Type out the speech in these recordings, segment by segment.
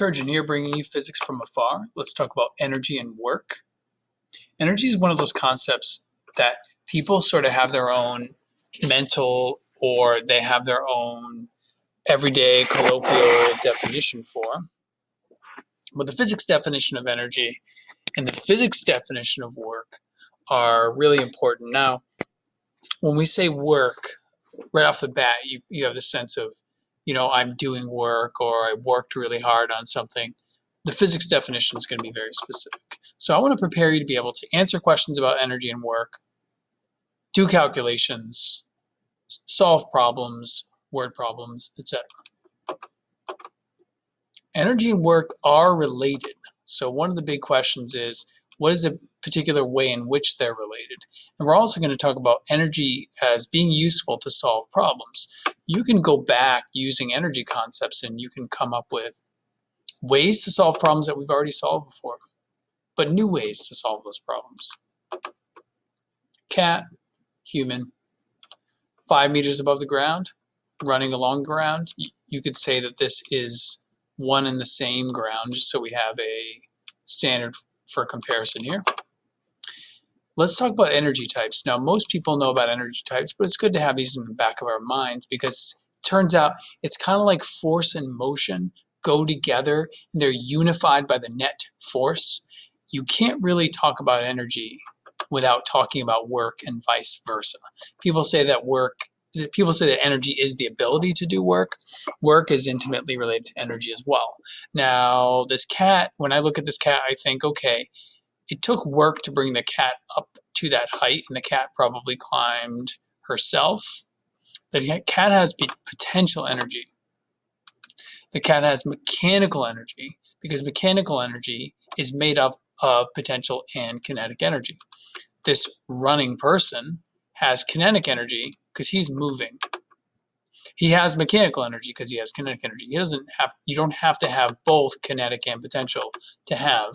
Trojan here, bringing you physics from afar. Let's talk about energy and work. Energy is one of those concepts that people sort of have their own mental or they have their own everyday colloquial definition for. But the physics definition of energy and the physics definition of work are really important. Now, when we say work, right off the bat, you have the sense of, I'm doing work or I worked really hard on something. The physics definition is going to be very specific. So I want to prepare you to be able to answer questions about energy and work, do calculations, solve problems, word problems, etc. Energy and work are related. So one of the big questions is, what is a particular way in which they're related? And we're also going to talk about energy as being useful to solve problems. You can go back using energy concepts and you can come up with ways to solve problems that we've already solved before, but new ways to solve those problems. Cat, human, 5 meters above the ground, running along the ground. You could say that this is one and the same ground, just so we have a standard for comparison here. Let's talk about energy types. Now, most people know about energy types, but it's good to have these in the back of our minds because it turns out it's kind of like force and motion go together. And they're unified by the net force. You can't really talk about energy without talking about work and vice versa. People say that energy is the ability to do work. Work is intimately related to energy as well. Now, this cat, when I look at this cat, I think, okay, it took work to bring the cat up to that height, and the cat probably climbed herself. The cat has potential energy. The cat has mechanical energy because mechanical energy is made up of potential and kinetic energy. This running person has kinetic energy because he's moving. He has mechanical energy because he has kinetic energy. You don't have to have both kinetic and potential to have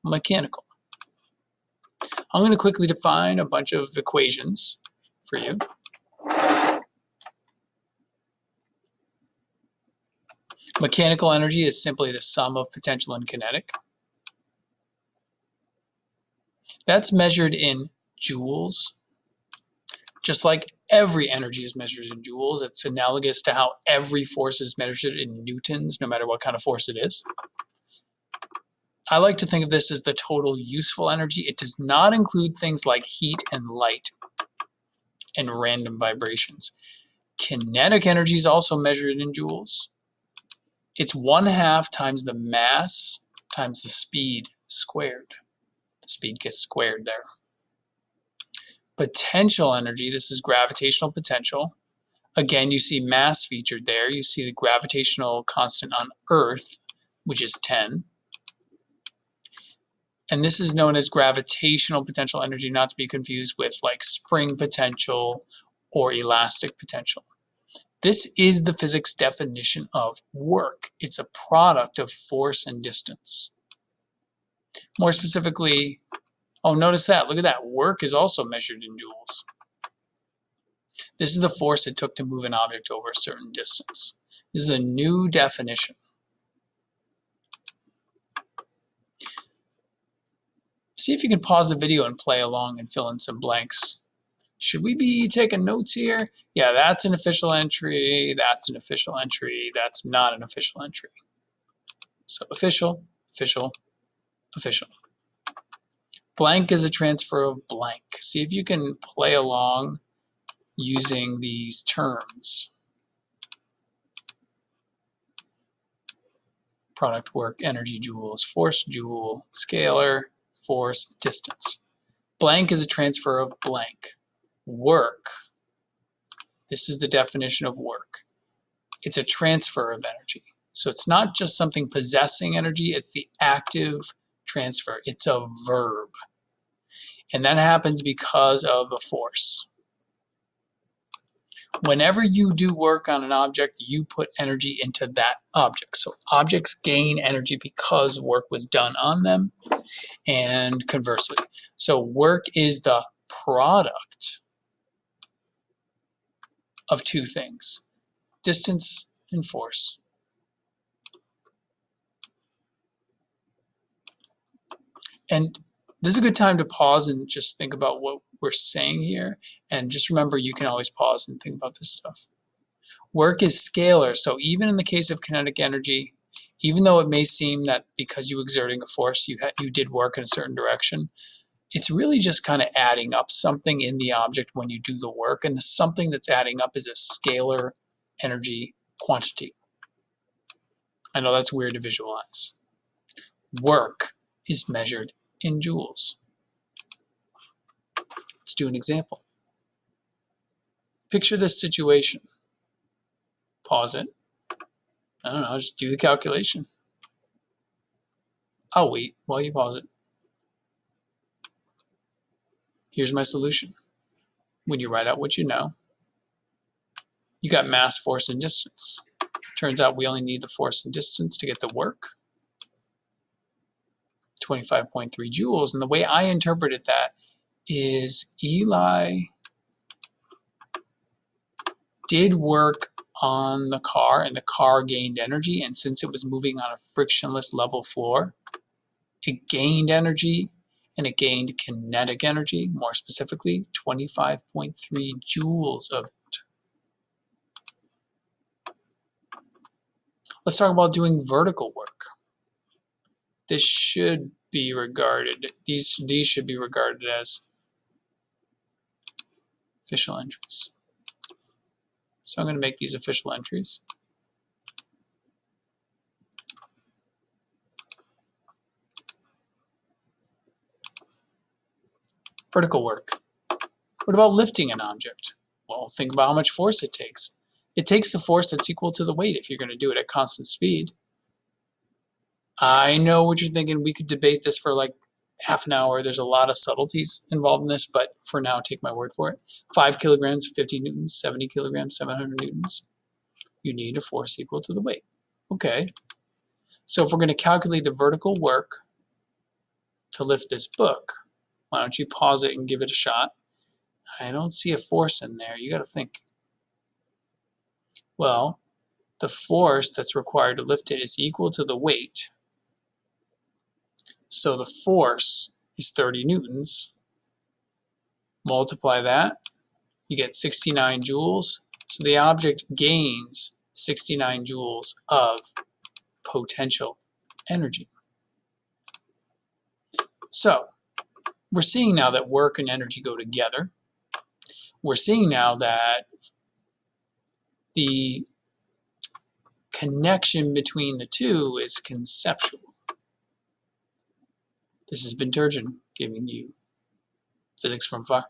mechanical. I'm going to quickly define a bunch of equations for you. Mechanical energy is simply the sum of potential and kinetic. That's measured in joules. Just like every energy is measured in joules, it's analogous to how every force is measured in newtons, no matter what kind of force it is. I like to think of this as the total useful energy. It does not include things like heat and light and random vibrations. Kinetic energy is also measured in joules. It's 1/2 times the mass times the speed squared. The speed gets squared there. Potential energy, this is gravitational potential. Again, you see mass featured there. You see the gravitational constant on Earth, which is 10. And this is known as gravitational potential energy, not to be confused with like spring potential or elastic potential. This is the physics definition of work. It's a product of force and distance. More specifically, notice that. Look at that. Work is also measured in joules. This is the force it took to move an object over a certain distance. This is a new definition. See if you can pause the video and play along and fill in some blanks. Should we be taking notes here? Yeah, that's an official entry. That's an official entry. That's not an official entry. So official, official, official. Blank is a transfer of blank. See if you can play along using these terms. Product, work, energy, joules, force, joule, scalar, force, distance. Blank is a transfer of blank. Work. This is the definition of work. It's a transfer of energy. So it's not just something possessing energy, it's the active transfer. It's a verb. And that happens because of a force. Whenever you do work on an object, you put energy into that object. So objects gain energy because work was done on them, and conversely. So work is the product of two things, distance and force. And this is a good time to pause and just think about what we're saying here. And just remember, you can always pause and think about this stuff. Work is scalar. So even in the case of kinetic energy, even though it may seem that because you exerting a force, you did work in a certain direction, it's really just kind of adding up something in the object when you do the work. And the something that's adding up is a scalar energy quantity. I know that's weird to visualize. Work is measured in joules. Let's do an example. Picture this situation. Pause it. I don't know, just do the calculation. I'll wait while you pause it. Here's my solution. When you write out what you know, you got mass, force, and distance. Turns out we only need the force and distance to get the work. 25.3 joules. And the way I interpreted that is Eli did work on the car, and the car gained energy. And since it was moving on a frictionless level floor, it gained energy, and it gained kinetic energy, more specifically 25.3 joules of it. Let's talk about doing vertical work. This should be regarded, these should be regarded as official entries. So I'm going to make these official entries. Vertical work. What about lifting an object? Well, think about how much force it takes. It takes the force that's equal to the weight if you're going to do it at constant speed. I know what you're thinking. We could debate this for like half an hour. There's a lot of subtleties involved in this, but for now, take my word for it. 5 kilograms, 50 newtons, 70 kilograms, 700 newtons. You need a force equal to the weight. Okay. So if we're going to calculate the vertical work to lift this book, why don't you pause it and give it a shot? I don't see a force in there. You got to think. Well, the force that's required to lift it is equal to the weight. So the force is 30 newtons. Multiply that, you get 69 joules. So the object gains 69 joules of potential energy. So we're seeing now that work and energy go together. We're seeing now that the connection between the two is conceptual. This has been Turgeon giving you Physics from Afar.